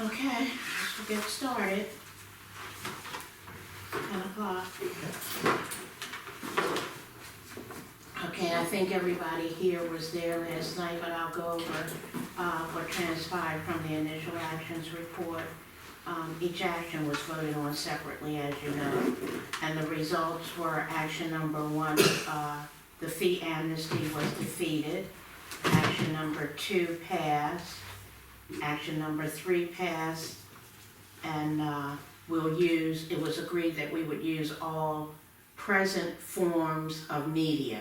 Okay, we'll get started. 10 o'clock. Okay, I think everybody here was there last night, but I'll go over what transpired from the initial actions report. Each action was voted on separately, as you know, and the results were action number 1, the fee amnesty was defeated. Action number 2 passed. Action number 3 passed, and it was agreed that we would use all present forms of media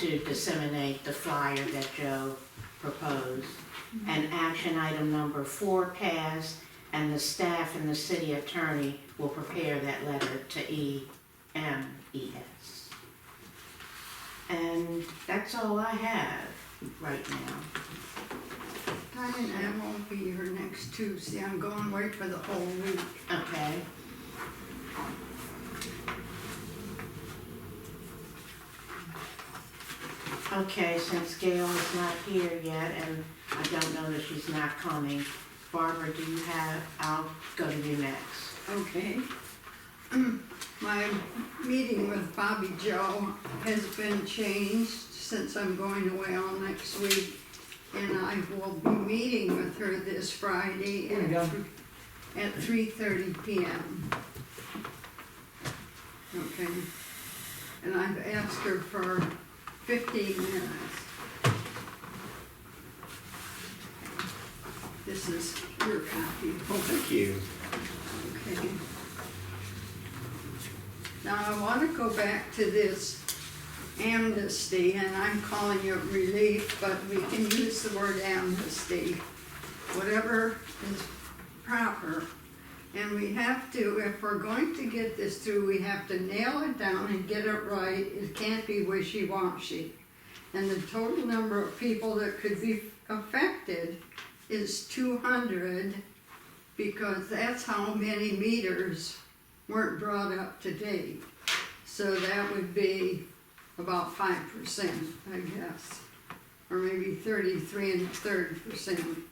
to disseminate the flyer that Joe proposed. And action item number 4 passed, and the staff and the city attorney will prepare that letter to EMES. And that's all I have right now. I won't be here next Tuesday. I'm going away for the whole week. Okay. Okay, since Gail is not here yet, and I don't know that she's not coming, Barbara, I'll go to you next. Okay. My meeting with Bobby Joe has been changed since I'm going away all next week. And I will be meeting with her this Friday at 3:30 p.m. Okay. And I've asked her for 15 minutes. This is your copy. Oh, thank you. Okay. Now I want to go back to this amnesty, and I'm calling it relief, but we can use the word amnesty, whatever is proper. And we have to, if we're going to get this through, we have to nail it down and get it right. It can't be wishy-washy. And the total number of people that could be affected is 200, because that's how many meters weren't brought up to date. So that would be about 5%, I guess, or maybe 33 1/3%.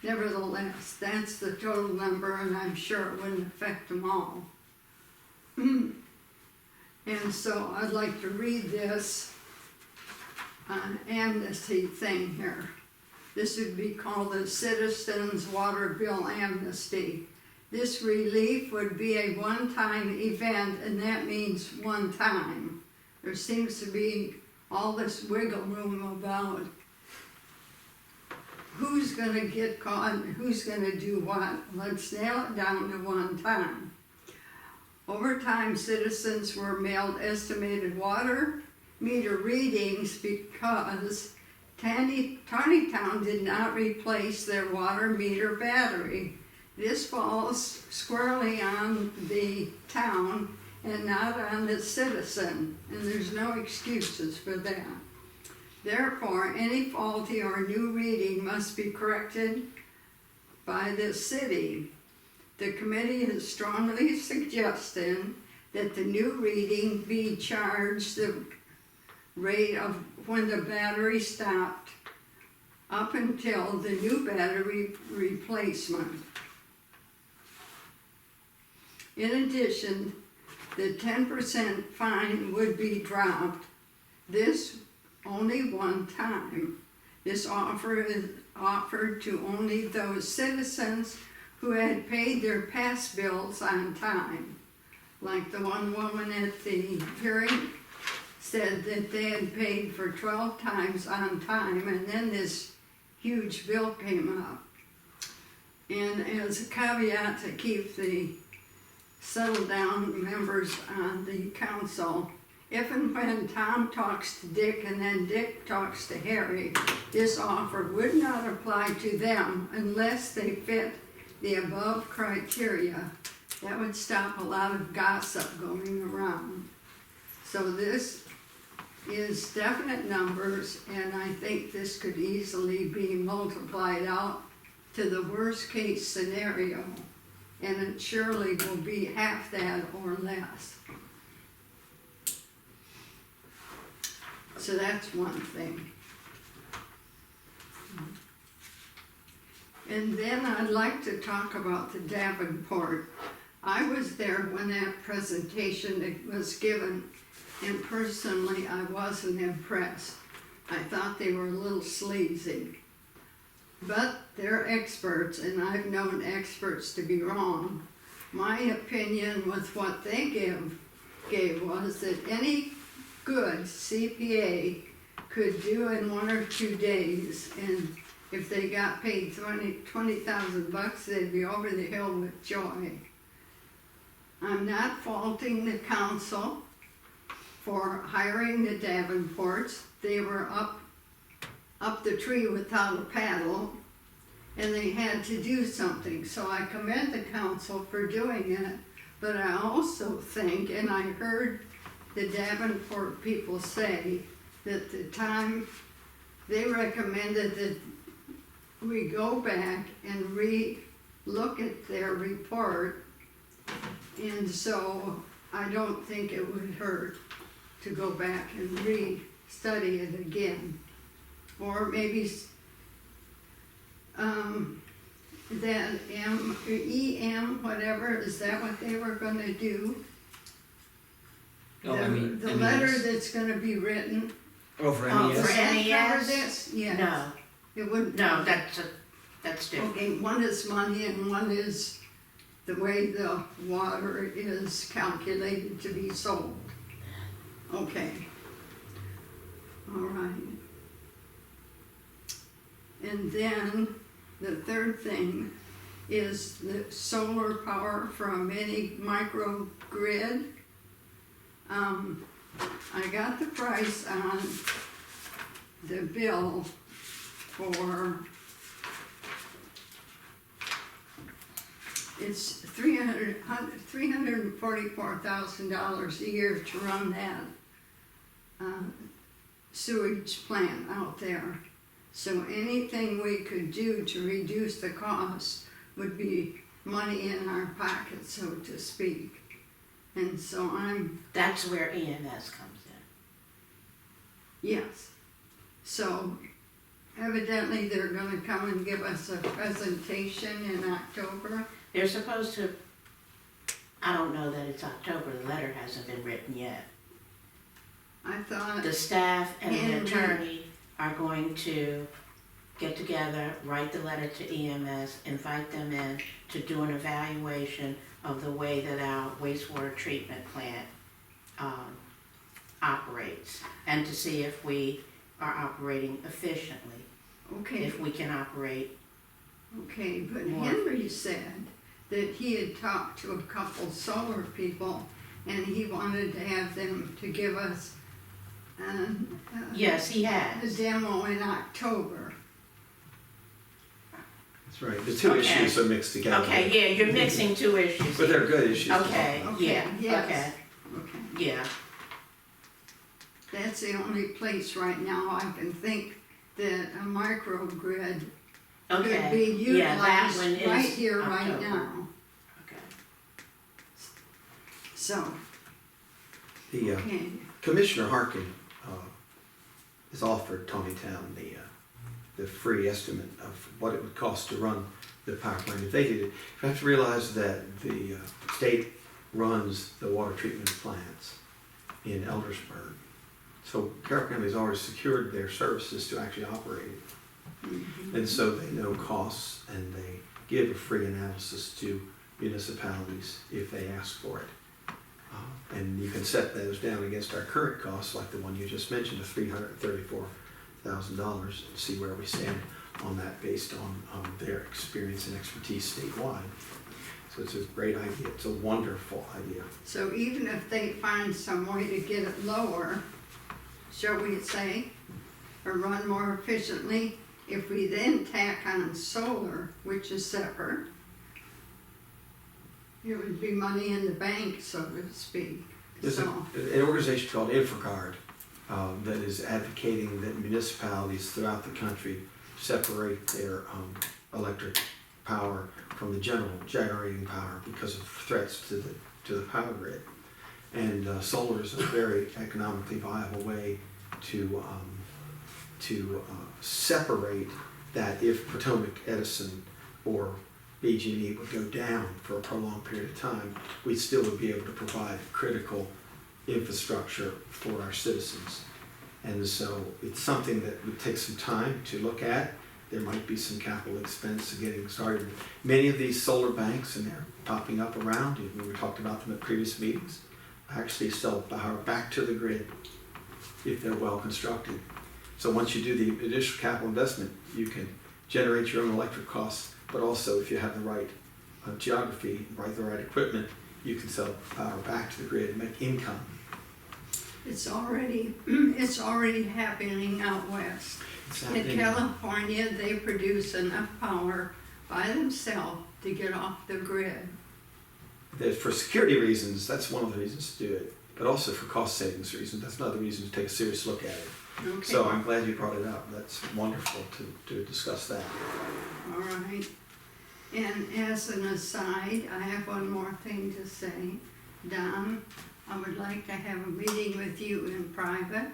Nevertheless, that's the total number, and I'm sure it wouldn't affect them all. And so I'd like to read this amnesty thing here. This would be called the Citizens Water Bill Amnesty. This relief would be a one-time event, and that means one time. There seems to be all this wiggle room about who's going to get caught and who's going to do what. Let's nail it down to one time. Over time, citizens were mailed estimated water meter readings because Taneytown did not replace their water meter battery. This falls squarely on the town and not on the citizen, and there's no excuses for that. Therefore, any faulty or new reading must be corrected by the city. The committee is strongly suggesting that the new reading be charged the rate of when the battery stopped up until the new battery replacement. In addition, the 10% fine would be dropped. This only one time. This offer is offered to only those citizens who had paid their past bills on time. Like the one woman at the hearing said that they had paid for 12 times on time, and then this huge bill came up. And as a caveat to keep the settled down members on the council, if and when Tom talks to Dick and then Dick talks to Harry, this offer would not apply to them unless they fit the above criteria. That would stop a lot of gossip going around. So this is definite numbers, and I think this could easily be multiplied out to the worst case scenario, and it surely will be half that or less. So that's one thing. And then I'd like to talk about the Davenport. I was there when that presentation was given, and personally, I wasn't impressed. I thought they were a little sleazy. But they're experts, and I've known experts to be wrong. My opinion with what they gave was that any good CPA could do in 1 or 2 days, and if they got paid $20,000, they'd be over the hill with joy. I'm not faulting the council for hiring the Davenports. They were up the tree without a paddle, and they had to do something. So I commend the council for doing it, but I also think, and I heard the Davenport people say that the time they recommended that we go back and re-look at their report, and so I don't think it would hurt to go back and re-study it again. Or maybe that EM, whatever, is that what they were gonna do? Oh, The letter that's gonna be written. Oh, for Oh, MES? for Does that cover NES? this? Yes. No, It wouldn't. no, that's different. Okay, one is money and one is the way the water is calculated to be sold. Okay. All right. And then the third thing is the solar power from any microgrid. I got the price on the bill for, it's $344,000 a year to run that sewage plant out there. So anything we could do to reduce the cost would be money in our pocket, so to speak. And so That's where EMS comes in. yes. So evidently they're gonna come and give us a presentation in October. They're supposed to, I don't know that it's October, the letter hasn't been written yet. I thought, The staff and the Henry. attorney are going to get together, write the letter to EMS, invite them in to do an evaluation of the way that our wastewater treatment plant operates, and to see if we are operating efficiently, okay, if we can operate. okay, but More. Henry said that he had talked to a couple solar people and he wanted to have them to give us Yes, he a has. demo in October. That's right, the two Okay. issues are mixed together. Okay, yeah, you're mixing two issues. But they're good issues. Okay, Okay, yeah, yes. okay, Okay, yeah. that's the only place right now I can think that a microgrid could Okay, be yeah, that utilized one is right here, right October. now. Okay. So, The okay, Commissioner Harkin has offered Taneytown the free estimate of what it would cost to run the power plant if they did it. You have to realize that the state runs the water treatment plants in Eldersburg. So Carroll County has already secured their services to actually operate it. And so they know costs and they give a free analysis to municipalities if they ask for it. And you can set those down against our current costs, like the one you just mentioned, of $334,000, and see where we stand on that based on their experience and expertise statewide. So it's a great idea. It's a wonderful idea. so even if they find some way to get it lower, shall we say, or run more efficiently, if we then tack on solar, which is separate, it would be money in the bank, so to speak. There's an So, organization called InfraGard that is advocating that municipalities throughout the country separate their electric power from the general generating power because of threats to the power grid. And solar is a very economically viable way to separate that if Potomac Edison or BG&E would go down for a prolonged period of time, we still would be able to provide critical infrastructure for our citizens. And so it's something that would take some time to look at. There might be some capital expense of getting started. Many of these solar banks, and they're popping up around, we talked about them at previous meetings, actually sell power back to the grid if they're well constructed. So once you do the additional capital investment, you can generate your own electric costs, but also if you have the right geography, the right equipment, you can sell power back to the grid and make income. It's already happening out west. It's In happening. California, they produce enough power by themselves to get off the grid. For security reasons, that's one of the reasons to do it, but also for cost savings reasons, that's another reason to take a serious look at it. Okay. So I'm glad you brought it up. That's wonderful to discuss that. All right. And as an aside, I have one more thing to say. Don, I would like to have a meeting with you in private,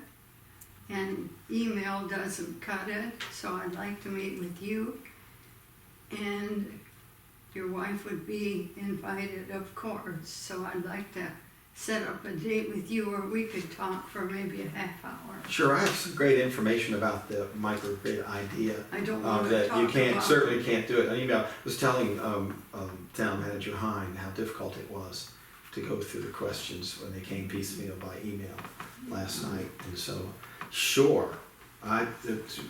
and email doesn't cut it, so I'd like to meet with you. And your wife would be invited, of course, so I'd like to set up a date with you where we could talk for maybe a half hour. Sure, I have some great information about the microgrid idea. I don't want to That talk you can't, about certainly can't do it. I was telling Town Manager Hine how difficult it was to go through the questions when they came piecemeal by email last night. And so, sure,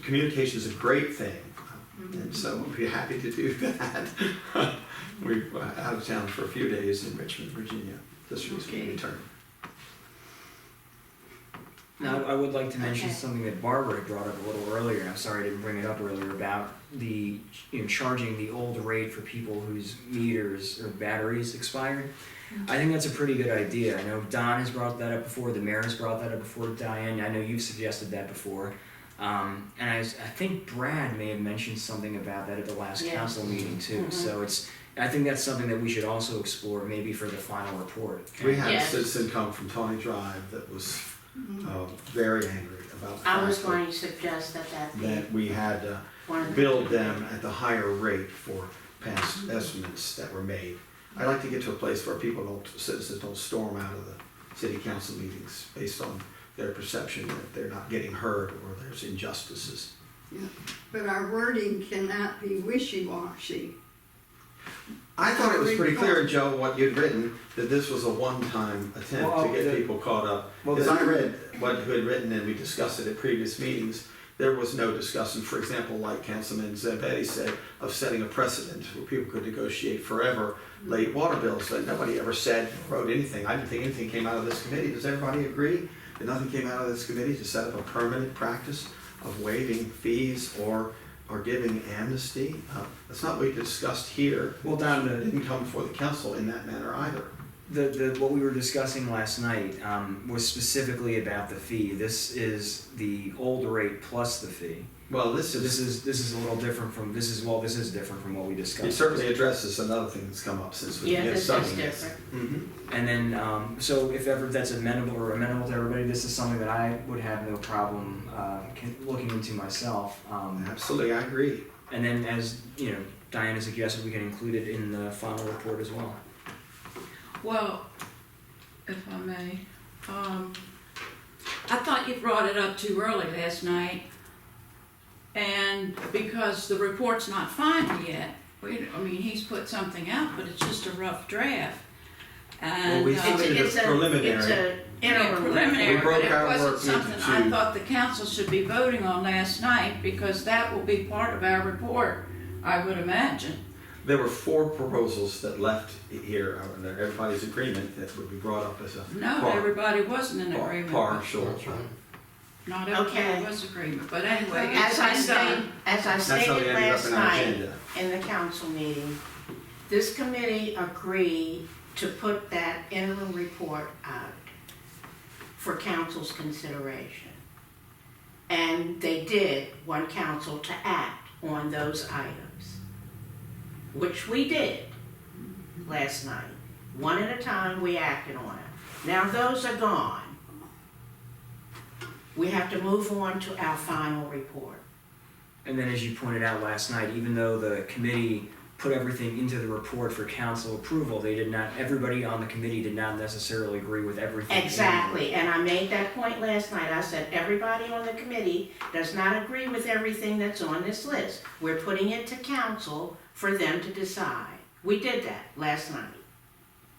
communication is a great thing. And so I'd be happy to do that. We're out of town for a few days in Richmond, Virginia, this recently returned. Now, I would like to mention Okay. something that Barbara had brought up a little earlier, and I'm sorry I didn't bring it up earlier, about the, charging the old rate for people whose meters or batteries expired. I think that's a pretty good idea. I know Don has brought that up before, the mayor has brought that up before, Diane, I know you've suggested that before. And I think Brad may have mentioned something about that at the last Yes. council meeting too, Mhm. so I think that's something that we should also explore maybe for the final report. We had a Yes. citizen come from Tawny Drive that was very angry about the I was fact going to suggest that that we had one of the. billed them at the higher rate for past estimates that were made. I'd like to get to a place where citizens don't storm out of the city council meetings based on their perception that they're not getting heard or there's injustices. But our wording cannot be wishy-washy. I thought it was pretty clear, Joe, what you'd written, that this was a one-time attempt Well, to get people caught up. well, As the- I read what you had written and we discussed it at previous meetings, there was no discussion, for example, like Councilman Zampetti said, of setting a precedent where people could negotiate forever late water bills. That nobody ever said, wrote anything. I didn't think anything came out of this committee. Does everybody agree that nothing came out of this committee to set up a permanent practice of waiving fees or giving amnesty? That's not what we discussed here. Well, Don, It didn't come before the council in that manner either. What we were discussing last night was specifically about the fee. This is the old rate plus the fee. Well, this So is, this is a little different from this is different from what we discussed. it certainly addresses another thing that's come up since we Yeah, began this is studying this. different. Mhm. And then so if ever that's amenable to everybody, this is something that I would have no problem looking into myself. Absolutely, I agree. And then as Diana suggested, we can include it in the final report as well. Well, if I may, I thought you brought it up too early last night, and because the report's not final yet, he's put something out, but it's just a rough draft. And we It's submitted it's a preliminary. It's a interim. preliminary, We broke but it our wasn't work into something I two. thought the council should be voting on last night, because that will be part of our report, I would imagine. There were 4 proposals that left here, under everybody's agreement, that would be brought up as a No, Par- everybody wasn't in agreement. partial. Not Okay. everybody was agreement, but anyway, As I it's done. As I That's how they stated ended up last in our night agenda. in the council meeting, this committee agreed to put that interim report out for council's consideration. And they did want council to act on those items, which we did last night. One at a time, we acted on it. Now those are gone. We have to move on to our final report. And then as you pointed out last night, even though the committee put everything into the report for council approval, everybody on the committee did not necessarily agree with everything. in the Exactly, and I made that point last night. I said, everybody on the committee does not agree with everything that's on this list. We're putting it to council for them to decide. We did that last night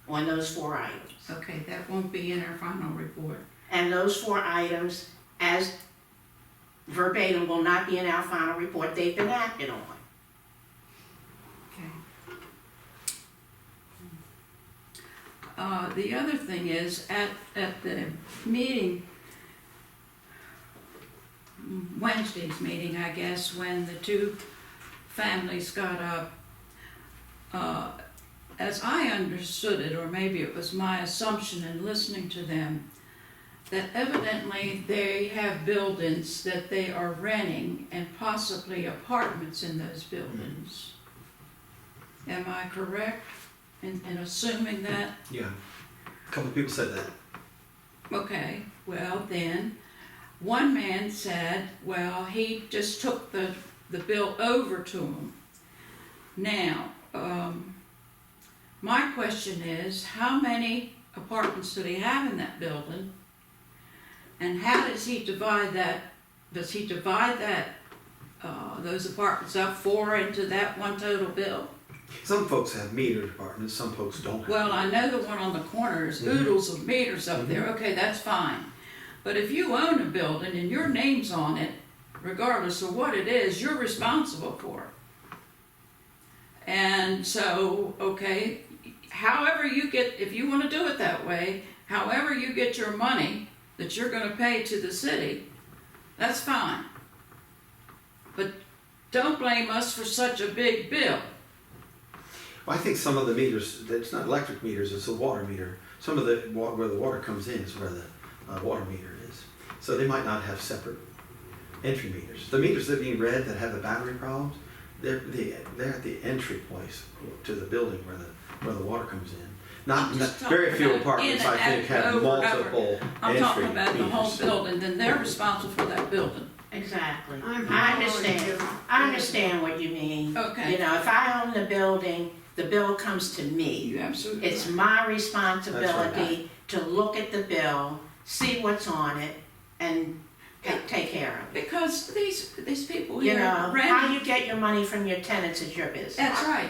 on those 4 items. Okay, that won't be in our final report. And those 4 items, as verbatim, will not be in our final report. They've been acted on. Okay. The other thing is, at the meeting, Wednesday's meeting, I guess, when the 2 families got up, as I understood it, or maybe it was my assumption in listening to them, that evidently they have buildings that they are renting and possibly apartments in those buildings. Am I correct in assuming that? Yeah, a couple of people said that. Okay, well then, one man said, well, he just took the bill over to him. Now, my question is, how many apartments do they have in that building? And how does he divide that? Does he divide those apartments up 4 into that one total bill? Some folks have metered apartments, some folks don't have. Well, I know the one on the corner is oodles of meters up there. Okay, that's fine. But if you own a building and your name's on it, regardless of what it is, you're responsible for it. And so, okay, however you get, if you want to do it that way, however you get your money that you're going to pay to the city, that's fine. But don't blame us for such a big bill. Well, I think some of the meters, it's not electric meters, it's a water meter. Some of the, where the water comes in is where the water meter is. So they might not have separate entry meters. The meters that are being read that have the battery problems, they're at the entry place to the building where the water comes in. Not very few apartments, I think, have multiple I'm entry talking about the whole meters. building, then they're responsible for that building. Exactly. I'm I following understand. you. I understand what you mean. Okay. You know, if I own the building, the bill comes to me. You absolutely It's right. my responsibility That's to look at the bill, see what's on it, and take care of it. Because these people You here know, are how renting. you get your money from your tenants is your business. That's right.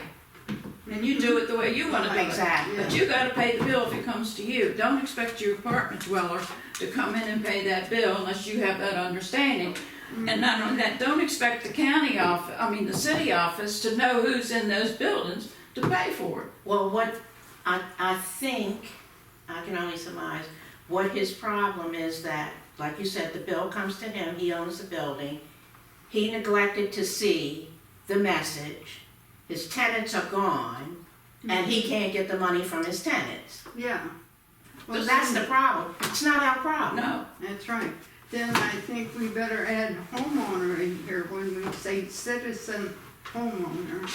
And you do it the way you want to do it. Exactly. But you gotta pay the bill if it comes to you. Don't expect your apartment dweller to come in and pay that bill unless you have that understanding. And not only that, don't expect the the city office to know who's in those buildings to pay for it. Well, what I think, I can only surmise, what his problem is that, like you said, the bill comes to him, he owns the building, he neglected to see the message, his tenants are gone, and he can't get the money from his tenants. Yeah. So that's the problem, it's not our problem. No, That's right. Then I think we better add homeowner in here when we say citizen homeowner.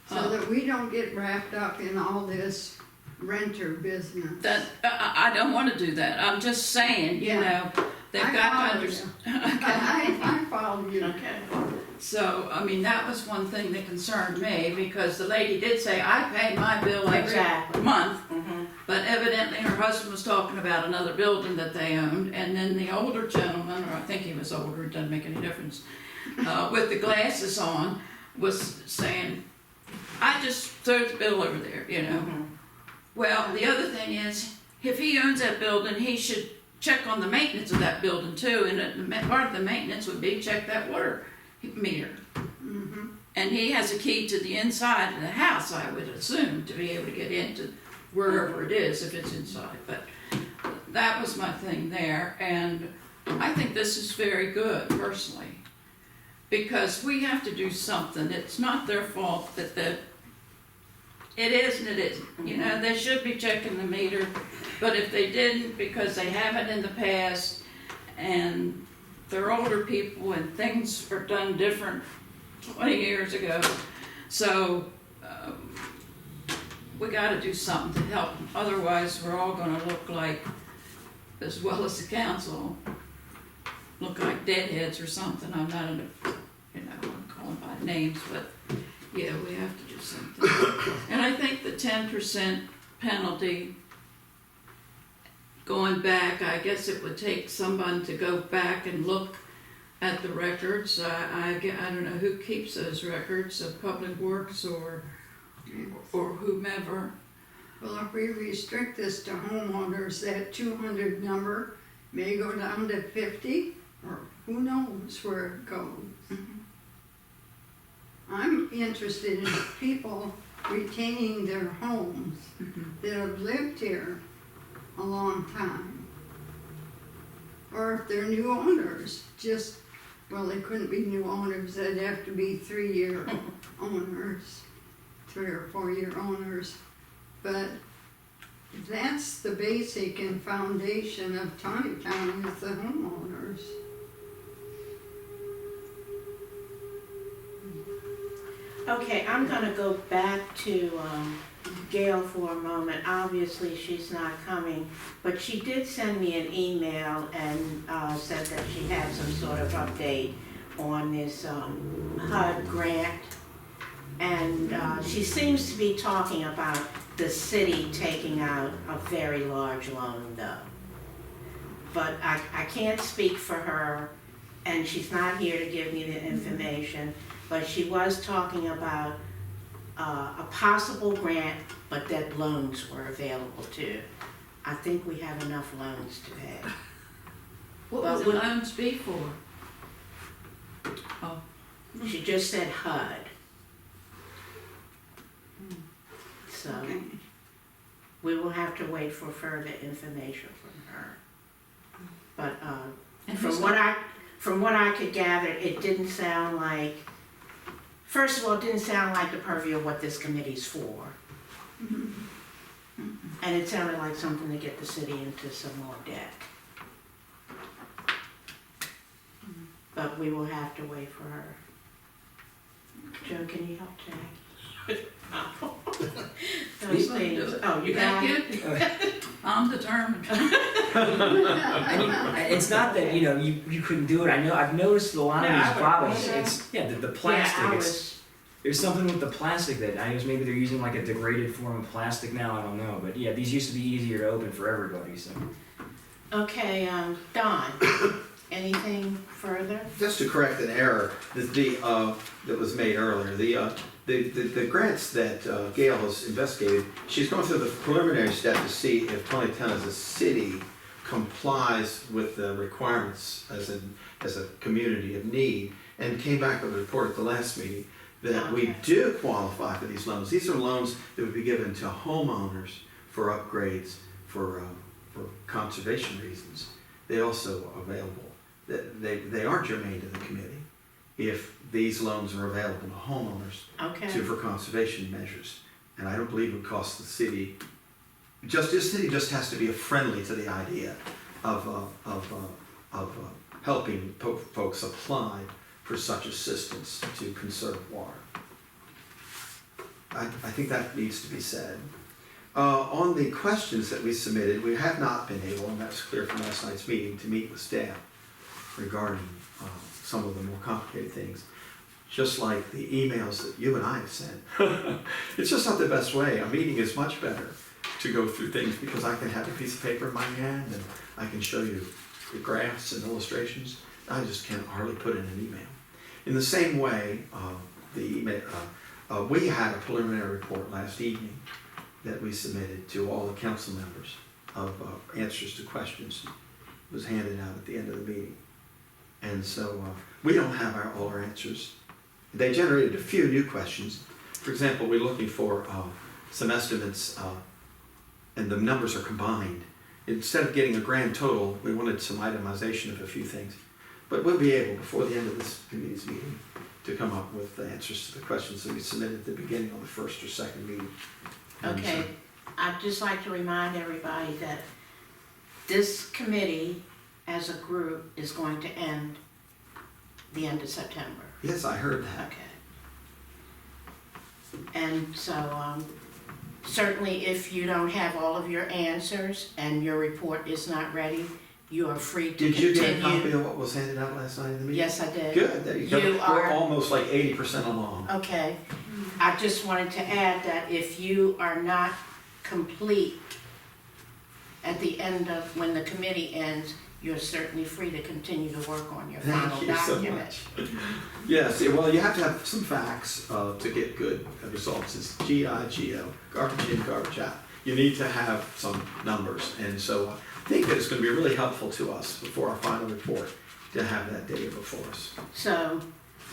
So that we don't get wrapped up in all this renter business. that, I don't wanna do that. I'm just saying, you Yeah. know, they've I got to follow understand. I follow you. Okay. So, that was one thing that concerned me, because the lady did say, I pay my bill every Exactly. month, Mhm. but evidently her husband was talking about another building that they owned, and then the older gentleman, or I think he was older, it doesn't make any difference, with the glasses on, was saying, I just throw the bill over there, you know. Mhm. Well, the other thing is, if he owns that building, he should check on the maintenance of that building too, and part of the maintenance would be check that water meter. Mm-hmm. And he has a key to the inside of the house, I would assume, to be able to get into wherever it is, if it's inside. But that was my thing there, and I think this is very good, personally. Because we have to do something. It's not their fault that it is and it isn't. You know, they should be checking the meter, but if they didn't, because they haven't in the past, and they're older people and things are done different 20 years ago. So, we gotta do something to help them. Otherwise, we're all gonna look like, as well as the council, look like deadheads or something. I'm not, I'm calling by names, but yeah, we have to do something. And I think the 10% penalty, going back, I guess it would take someone to go back and look at the records. I don't know who keeps those records, of Public Works or whomever. Well, if we restrict this to homeowners, that 200 number may go down to 50, or who knows where it goes. I'm interested in people retaining their homes that have lived here a long time. Or if they're new owners, well, they couldn't be new owners, they'd have to be 3-year owners, 3 or 4-year owners. But that's the basic and foundation of Taneytown is the homeowners. Okay, I'm gonna go back to Gail for a moment. Obviously, she's not coming, but she did send me an email and said that she had some sort of update on this HUD grant. And she seems to be talking about the city taking out a very large loan though. But I can't speak for her, and she's not here to give me the information. But she was talking about a possible grant, but that loans were available too. I think we have enough loans to pay. What But would the we- loans be for? Oh, She just said HUD. So Okay. we will have to wait for further information from her. But and from who's what I could gather, it didn't sound like, first of all, it didn't sound like the purview of what this committee's for. And it sounded like something to get the city into some more debt. But we will have to wait for her. Joe, can you help Jackie? Those things. Oh, you got Thank it? you. I'm determined. I mean, it's not that, you couldn't do it. I know, I've noticed a lot No, of I these would- bottles, yeah. it's, the Yeah, plastic, I it's, was, there's something with the plastic that, I guess maybe they're using like a degraded form of plastic now, I don't know. But yeah, these used to be easier to open for everybody, so. okay, Don, anything further? Just to correct an error that was made earlier, the grants that Gail has investigated, she's going through the preliminary step to see if Taneytown as a city complies with the requirements as a community of need, and came back with a report at the last meeting that we Okay. do qualify for these loans. These are loans that would be given to homeowners for upgrades for conservation reasons. They also are available. They are germane to the committee if these loans are available to homeowners Okay, for conservation measures. And I don't believe it would cost the city, this city just has to be friendly to the idea of helping folks apply for such assistance to conserve water. I think that needs to be said. On the questions that we submitted, we have not been able, and that's clear from last night's meeting, to meet with staff regarding some of the more complicated things. Just like the emails that you and I have sent. It's just not the best way. A meeting is much better to go through things because I can have a piece of paper in my hand and I can show you the graphs and illustrations. I just can't hardly put in an email. In the same way, we had a preliminary report last evening that we submitted to all the council members of answers to questions. It was handed out at the end of the meeting. And so we don't have all our answers. They generated a few new questions. For example, we're looking for some estimates and the numbers are combined. Instead of getting a grand total, we wanted some itemization of a few things. But we'll be able, before the end of this committee's meeting, to come up with the answers to the questions that we submitted at the beginning of the first or second meeting. And okay. so- I'd just like to remind everybody that this committee as a group is going to end the end of September. Yes, I heard that. Okay. And so, certainly if you don't have all of your answers and your report is not ready, you are free to Did you get a copy continue. of what was handed out last night in the meeting? Yes, I did. Good, there you go. You We're are- almost like 80% along. Okay, I just wanted to add that if you are not complete at the end of, when the committee ends, you're certainly free to continue to work on your final Thank you so document. much. Yes, well, you have to have some facts to get good results. It's GIGO, garbage in, garbage out. You need to have some numbers, and so I think that it's going to be really helpful to us before our final report to have that data before us. So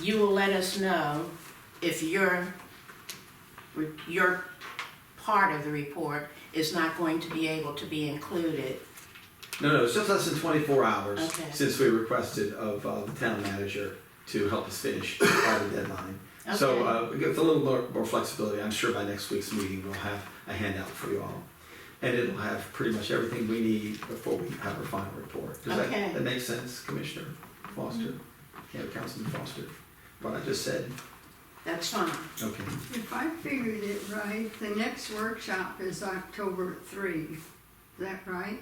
you will let us know if your part of the report is not going to be able to be included. No, it's just less than 24 hours Okay. since we requested of the town manager to help us finish by the deadline. So with a little more flexibility, I'm sure by next week's meeting we'll have a handout for you all. And it'll have pretty much everything we need before we have our final report. Does Okay. that make sense, Commissioner Foster? Yeah, Councilman Foster, what I just said? That's fine. Okay. If I figured it right, the next workshop is October 3. Is that right?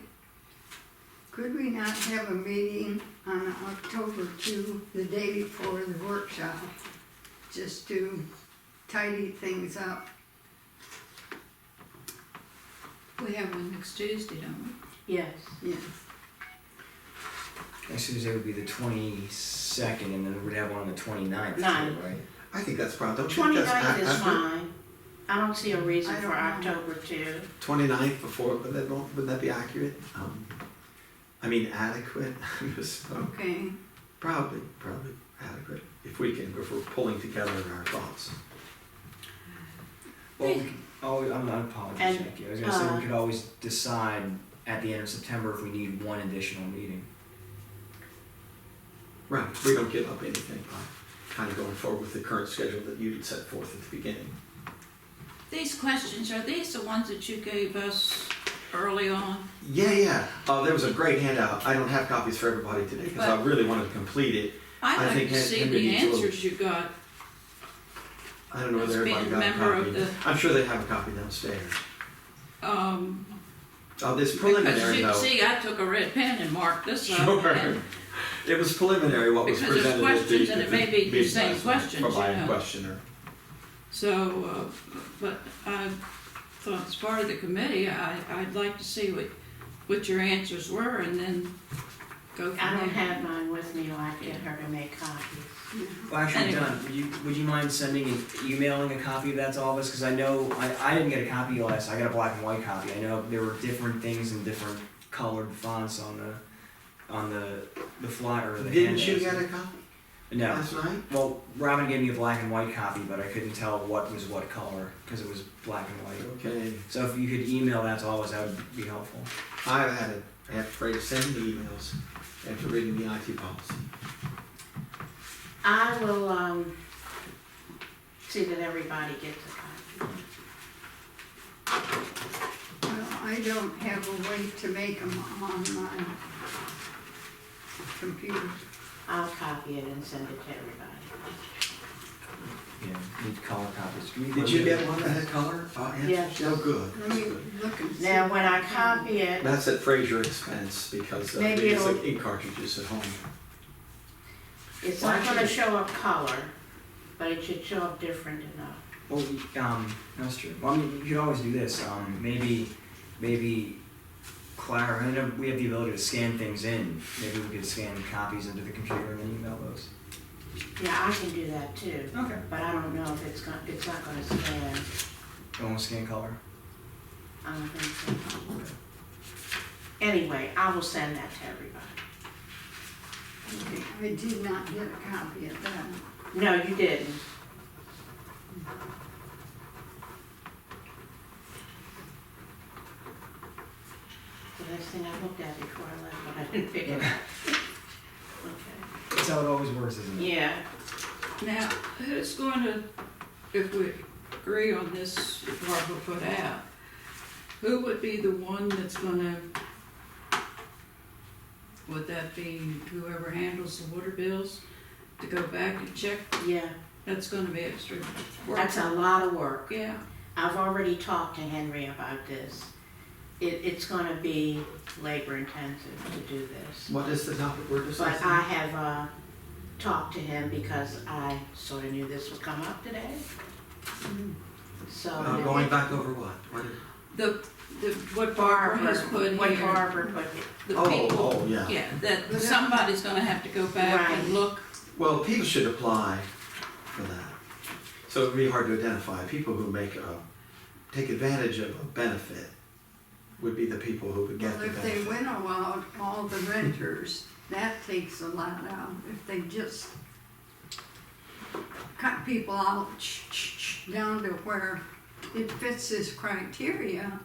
Could we not have a meeting on October 2, the day before the workshop, just to tidy things up? We have one next Tuesday, don't we? Yes. Yeah. Next Tuesday would be the 22nd, and then we'd have one on the 29th, too, Ninth. right? I think that's probably, don't you think that's 29th is after? fine. I don't see a reason I for don't know. October 2. 29th before, would that be accurate? I mean, adequate? Okay. Probably adequate, if we're pulling together our thoughts. Well, we could, I'm not apologizing, And, Jackie. I was gonna say we could always decide at the end of September if we need one additional meeting. Right, we don't give up anything by kind of going forward with the current schedule that you had set forth at the beginning. These questions, are these the ones that you gave us early on? Yeah. There was a great handout. I don't have copies for everybody today because I But- really wanted to complete it. I'd I like think to see Henry the needs a little- answers you got. I don't know whether As being everybody a got a member of copy. the- I'm sure they have a copy downstairs. This Because preliminary you though. see, I took a red pen and marked this up. Sure. and- It was preliminary what was Because there's presented at the. questions and it may be the meeting same last night questions, By you a know. questioner. So, but I thought as part of the committee, I'd like to see what your answers were and then go from there. I don't have mine with me, I'll have to get her to make copies. Well, actually, Anyway. Don, would you mind emailing a copy of that to all of us? Because I know, I didn't get a copy last, I got a black and white copy. I know there were different things in different colored fonts on the flyer or the Didn't you handouts. get a copy No. last night? Well, Robin gave me a black and white copy, but I couldn't tell what was what color, because it was black and white. Okay. So if you could email that to all of us, that would be helpful. I have afraid to send the emails after reading the IT policy. I will, see that everybody gets a copy. Well, I don't have a way to make them on my computer. I'll copy it and send it to everybody. Yeah, need color copies. Did you get one that had color answers? Yes. Oh, good. Let That's me good. look and see. Now, when I copy it, That's at Fraser expense because Maybe it's it'll- like ink cartridges at home. it's Well, not gonna actually- show up color, but it should show up different enough. Well, that's true. Well, I mean, you could always do this. Maybe Clara, I know we have the ability to scan things in. Maybe we could scan copies into the computer and then email those. Yeah, I can do that too, Okay. but I don't know if it's not gonna scan. You want to scan color? I don't think so. Anyway, I will send that to everybody. Okay, I did not get a copy of that. No, you didn't. The next thing I looked at before I left, but I didn't pick it up. Okay. That's how it always works, isn't it? Yeah, Now, who's going to, if we agree on this, what we put out, who would be the one that's gonna, would that be whoever handles the water bills, to go back and check? yeah, That's gonna be extra work. that's a lot of work. Yeah, I've already talked to Henry about this. it's gonna be labor intensive to do this. What is the topic we're But discussing? I have, talked to him because I sort of knew this would come up today. So. Going back over what? What is- What Barbara has put What here, Barbara put, the Oh, people, oh, yeah. yeah, that somebody's gonna have to go back Right. and look. Well, people should apply for that. So it'd be hard to identify. People who take advantage of a benefit would be the people who would get Well, the if they benefit. winnow out all the renters, that takes a lot out. If they just cut people out down to where it fits this criteria,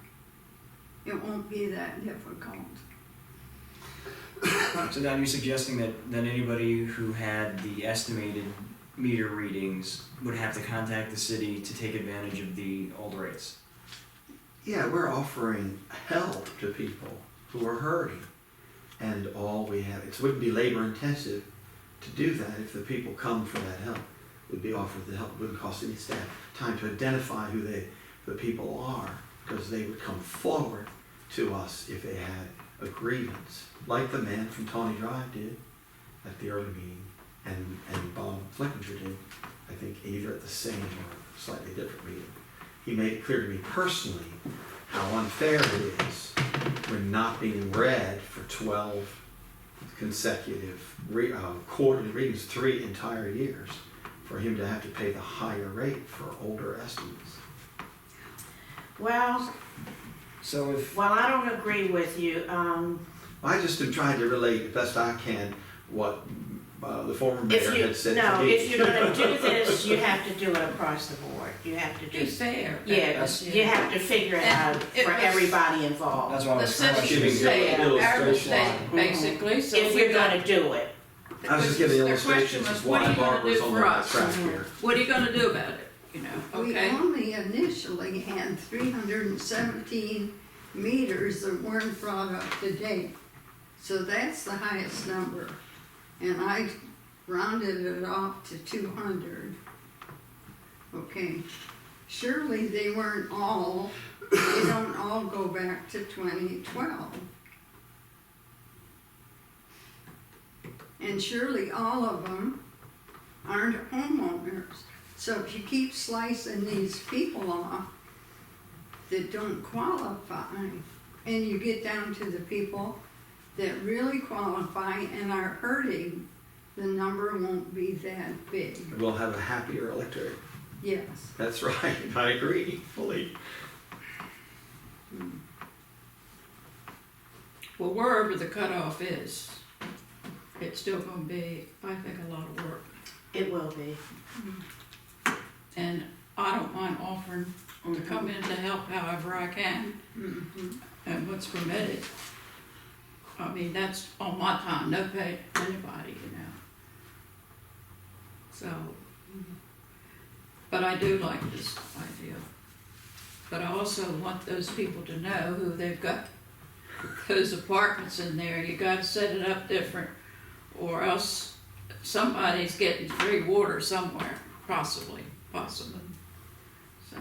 it won't be that difficult. So now you're suggesting that anybody who had the estimated meter readings would have to contact the city to take advantage of the old rates? Yeah, we're offering help to people who are hurting. And all we have, it wouldn't be labor intensive to do that if the people come for that help. Would be offered the help, it wouldn't cost any staff time to identify who the people are, because they would come forward to us if they had a grievance, like the man from Tawny Drive did at the early meeting, and Bob Flickinger did, I think either at the same or slightly different meeting. He made it clear to me personally how unfair it is when not being read for 12 consecutive quarterly readings, 3 entire years, for him to have to pay the higher rate for older estimates. well, So if, I don't agree with you. I just am trying to relate as best I can what the former mayor If you, had said no, to me. if you're gonna do this, you have to do it across the board. You have to Be just, fair. yeah, you have to figure it out And it for was- everybody involved. that's what I The was kind of city giving should you say an our illustration. mistake, basically, so If we you're got. gonna do it. I was just giving The question illustrations was, of what are why you gonna Barbara's do on the for right us? track here. What are you gonna do about it, you know, We okay? only initially had 317 meters that weren't brought up to date. So that's the highest number. And I rounded it off to 200. Okay, surely they weren't all, they don't all go back to 2012. And surely all of them aren't homeowners. So if you keep slicing these people off that don't qualify, and you get down to the people that really qualify and are hurting, the number won't be that big. We'll have a happier electorate. Yes. That's right, I agree fully. Well, wherever the cutoff is, it's still gonna be, I think, a lot of work. It will be. And I don't mind offering to come in to help however I can, Mhm. and what's permitted. I mean, that's on my time, no pay to anybody, you know. So, but I do like this idea. But I also want those people to know who they've got those apartments in there. You gotta set it up different, or else somebody's getting free water somewhere, possibly. So.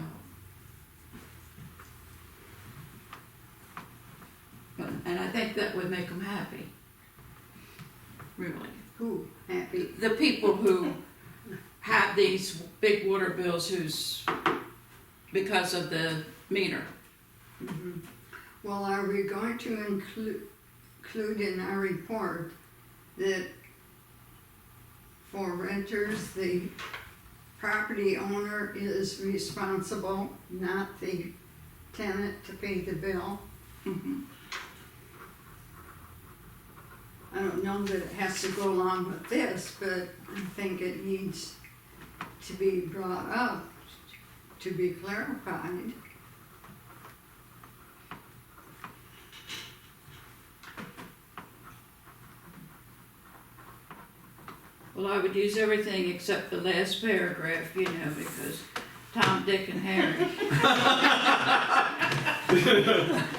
And I think that would make them happy. Really. Who happy? The people who have these big water bills because of the meter. Mhm. Well, are we going to include in our report that for renters, the property owner is responsible, not the tenant, to pay the bill? Mhm. I don't know that it has to go along with this, but I think it needs to be brought up, to be clarified. Well, I would use everything except the last paragraph, you know, because Tom, Dick, and Harry.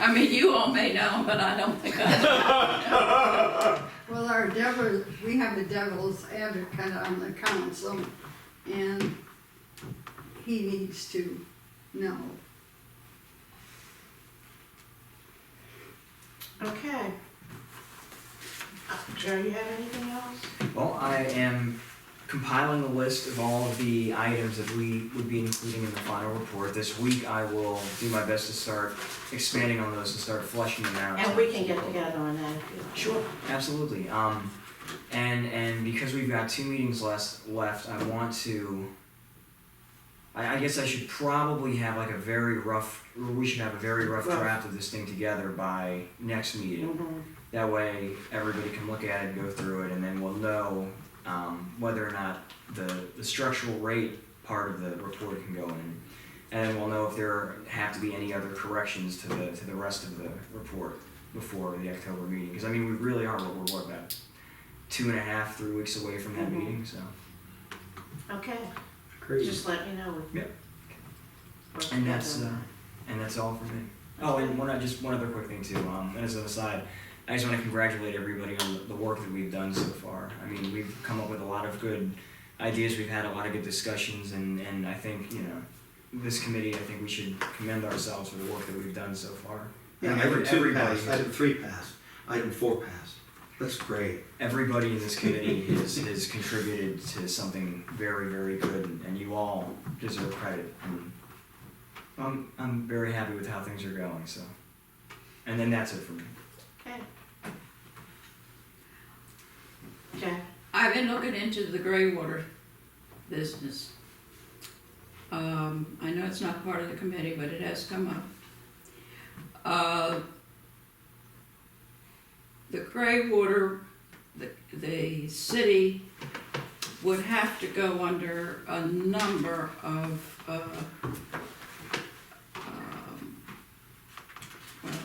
I mean, you all may know, but I don't think I do. Well, we have a devil's advocate on the council, and he needs to know. Okay. Joe, you have anything else? Well, I am compiling a list of all of the items that we would be including in the final report. This week I will do my best to start expanding on those and start fleshing them out. And we can get together on that if you like. Sure, absolutely. And because we've got 2 meetings left, I want to. I guess I should probably have like a very rough. Or we should have a very rough draft of this thing together by next meeting. Mhm. That way, everybody can look at it, go through it, and then we'll know whether or not the structural rate part of the report can go in, and then we'll know if there have to be any other corrections to the rest of the report before the October meeting. Because I mean, we really are we're about 2.5, 3 weeks away from that Mhm. meeting, so. Okay, Great. just let me know. Yep. Work And together that's on that. and that's all for me. Oh, and one other quick thing too. And as an aside, I just want to congratulate everybody on the work that we've done so far. I mean, we've come up with a lot of good ideas. We've had a lot of good discussions, and I think this committee. I think we should commend ourselves for the work that we've done so far. Yeah, And item 2 everybody, passed, item 3 passed, item 4 passed. That's great. everybody in this committee has contributed to something very, very good, and you all deserve credit. And I'm very happy with how things are going. So, and then that's it for me. Okay. Jack? I've been looking into the gray water business. I know it's not part of the committee, but it has come up. The gray water, the city would have to go under a number of, well,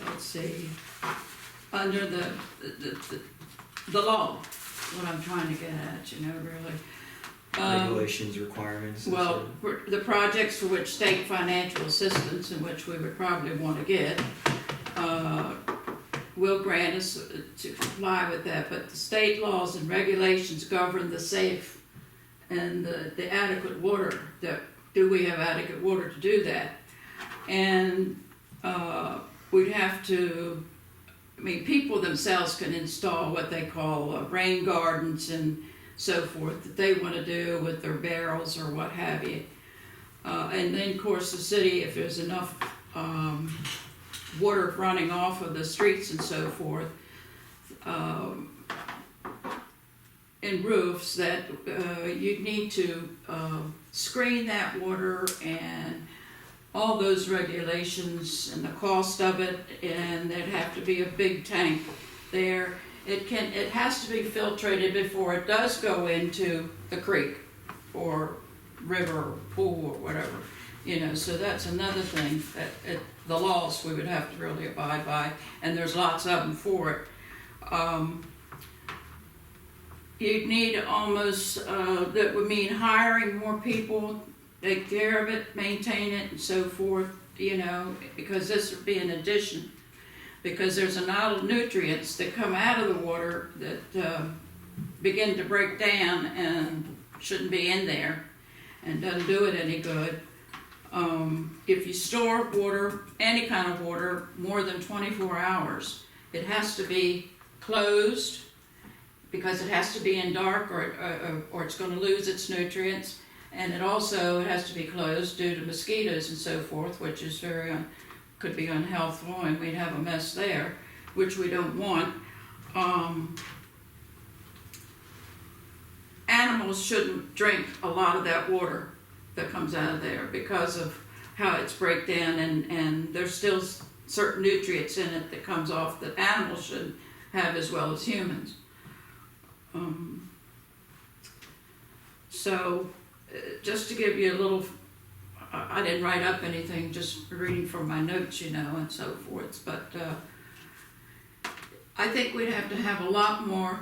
let's see, under the law, what I'm trying to get at, really. Regulations, requirements. and Well, sort of- for the projects for which state financial assistance, in which we would probably want to get, will grant us to comply with that, but the state laws and regulations govern the safe and the adequate water, do we have adequate water to do that? And we'd have to, people themselves can install what they call rain gardens and so forth that they want to do with their barrels or what have you. And then, of course, the city, if there's enough water running off of the streets and so forth, and roofs, that you'd need to screen that water and all those regulations and the cost of it, and there'd have to be a big tank there. It has to be filtrated before it does go into the creek or river or pool or whatever, so that's another thing that the laws we would have to really abide by, and there's lots of them for it. You'd need almost, that would mean hiring more people, take care of it, maintain it and so forth, because this would be an addition. Because there's a lot of nutrients that come out of the water that begin to break down and shouldn't be in there and doesn't do it any good. If you store water, any kind of water, more than 24 hours, it has to be closed because it has to be in dark or it's going to lose its nutrients. And it has to be closed due to mosquitoes and so forth, which is could be unhealthful, and we'd have a mess there, which we don't want. Animals shouldn't drink a lot of that water that comes out of there because of how it's breakdown, and there's still certain nutrients in it that comes off that animals should have as well as humans. So, just to give you a little, I didn't write up anything, just reading from my notes, and so forth, but I think we'd have to have a lot more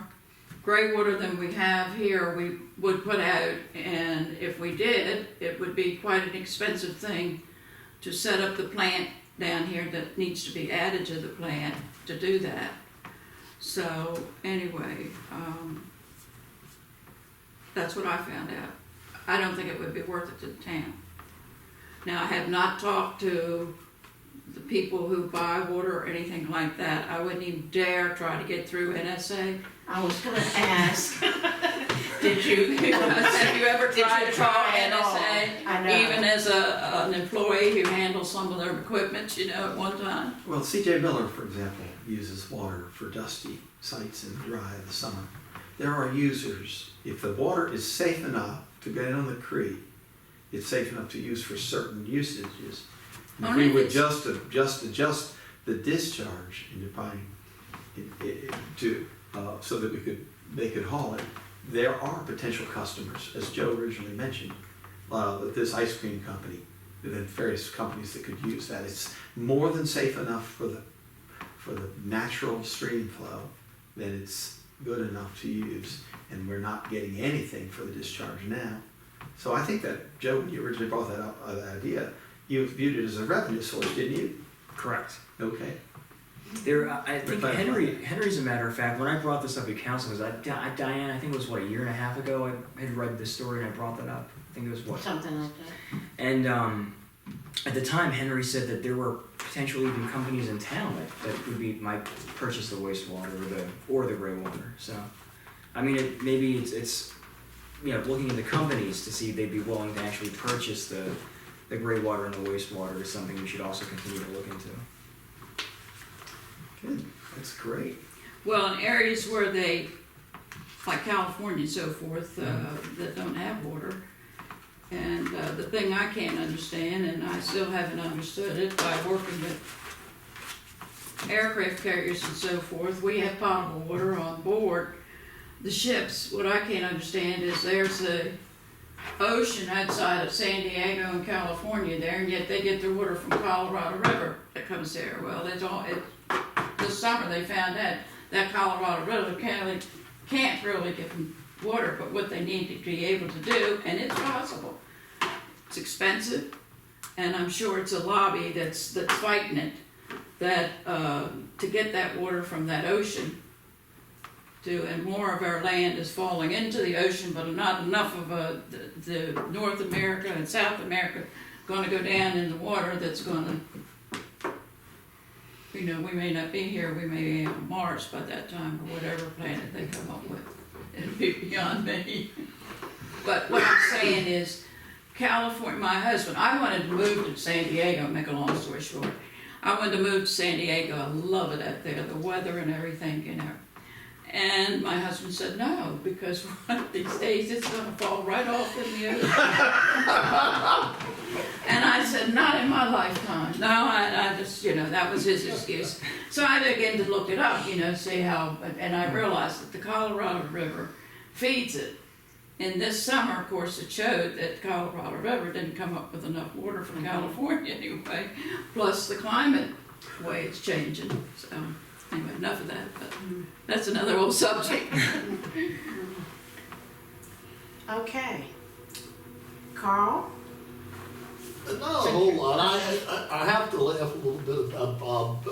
gray water than we have here we would put out, and if we did, it would be quite an expensive thing to set up the plant down here that needs to be added to the plant to do that. So, anyway, that's what I found out. I don't think it would be worth it to the town. Now, I have not talked to the people who buy water or anything like that. I wouldn't even dare try to get through NSA. I was gonna ask, did you? Have you ever Did you tried to call try at all? NSA? I know. Even as an employee who handles some of their equipment, at one time? Well, C.J. Miller, for example, uses water for dusty sites and dry in the summer. There are users, if the water is safe enough to get on the creek, it's safe enough to use for certain usages. And if Only we if would it's- just adjust the discharge into piping so that they could haul it, there are potential customers, as Joe originally mentioned, this ice cream company, and then various companies that could use that. It's more than safe enough for the natural stream flow, then it's good enough to use, and we're not getting anything for the discharge now. So I think that, Joe, when you originally brought that up, that idea, you viewed it as a revenue source, didn't you? Correct. Okay. I think Henry's a matter of fact, when I brought this up at council, Diane, I think it was a year and a half ago, I had read this story and I brought that up. I think it was Something like that. And at the time, Henry said that there were potentially even companies in town that might purchase the wastewater or the gray water. So, I mean, maybe it's looking at the companies to see if they'd be willing to actually purchase the gray water and the wastewater is something we should also continue to look into. Good. That's great. Well, in areas where like California and so forth, that don't have water. And the thing I can't understand, and I still haven't understood it by working with aircraft carriers and so forth, we have potable water on board the ships. What I can't understand is there's a ocean outside of San Diego and California there, and yet they get their water from Colorado River that comes there. Well, this summer they found out that Colorado River can't really give them water, but what they need to be able to do, and it's possible. It's expensive, and I'm sure it's a lobby that's fighting it, that to get that water from that ocean, and more of our land is falling into the ocean, but not enough of the North America and South America going to go down in the water that's going to, we may not be here, we may be on Mars by that time, or whatever planet they come up with. It'll be beyond me. But what I'm saying is, California, my husband, I wanted to move to San Diego, make a long story short. I wanted to move to San Diego, I love it out there, the weather and everything, And my husband said no, because one of these days it's gonna fall right off in the ocean. And I said, not in my lifetime. No, I just, that was his excuse. So I began to look it up, see how, and I realized that the Colorado River feeds it. And this summer, of course, it showed that Colorado River didn't come up with enough water from California anyway, plus the climate way it's changing, so. Anyway, enough of that, but that's another old subject. Okay. Carl? Not a whole lot. I have to laugh a little bit about Bob,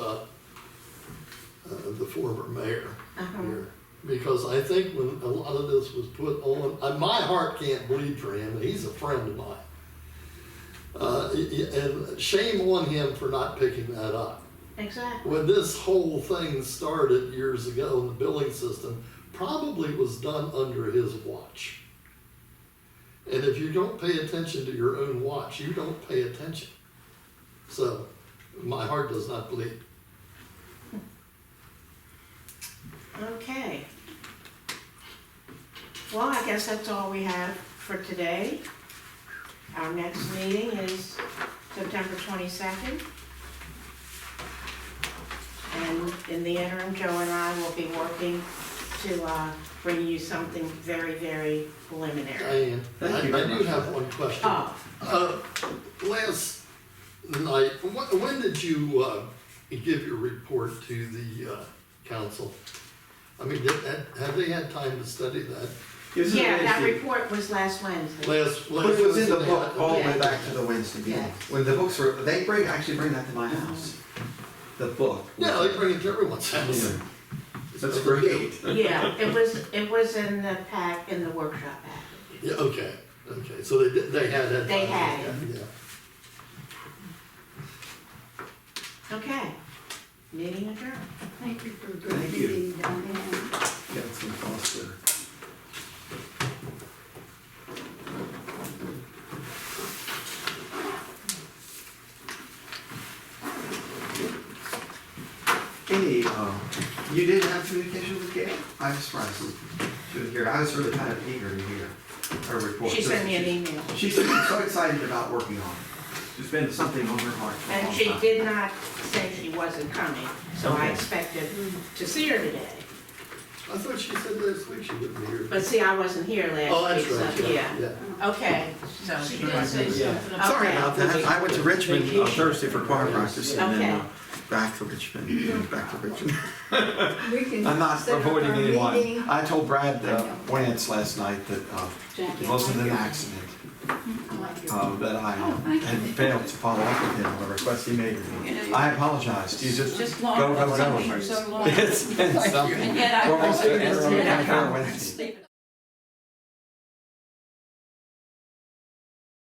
the former mayor here, because I think when a lot of this was put on, my heart can't bleed for him. He's a friend of mine, and shame on him for not picking that up. Exactly. When this whole thing started years ago, the billing system probably was done under his watch. And if you don't pay attention to your own watch, you don't pay attention. So my heart does not bleed. Okay. Well, I guess that's all we have for today. Our next meeting is September 22nd. And in the interim, Joe and I will be working to bring you something very, very preliminary. Diane, Thank you I very do much. have one question. Oh, Last night, when did you give your report to the council? I mean, have they had time to study that? It was in yeah, that Wednesday. report was last Wednesday. But it was in the Wednesday. book all the way Yeah. back to the Wednesday meeting. Yeah. When the books were, they actually bring that to my house. The book. Yeah, they bring it to everyone's house. Yeah. That's great. Yeah, it was in the pack, in the workshop package. Yeah, okay, so they had that. They time. had it. Yeah. Okay, meeting adjourned. Thank you for good Thank you. meeting, Diane. Got some Foster. Hey, you did have communication with Gail? I was surprised she was here. I was really kind of eager to hear her report. She sent me an email. She's so excited about working on it. There's been something on her heart for a And long she time. did not say she wasn't coming, so I Okay. expected to see her today. I thought she said last week she wouldn't be here. But see, I wasn't here Oh, last that's week, right, so, yeah, yeah. yeah. Okay, so. She did say Yeah. something about. Sorry Okay. about that. I went to Richmond Vacation. Thursday for choir practice and then Okay. back to Richmond, back to Richmond. We can I'm not set up avoiding our anyone. meeting. I told Brad Wentz last night that Jackie, it wasn't I an like accident, your- that I Oh, thank you. had failed to follow up with him on the request he made. I apologize. You just Just go, long, go, some go. people are so long. It's been something. And yet I We're all was sitting there here yesterday. on the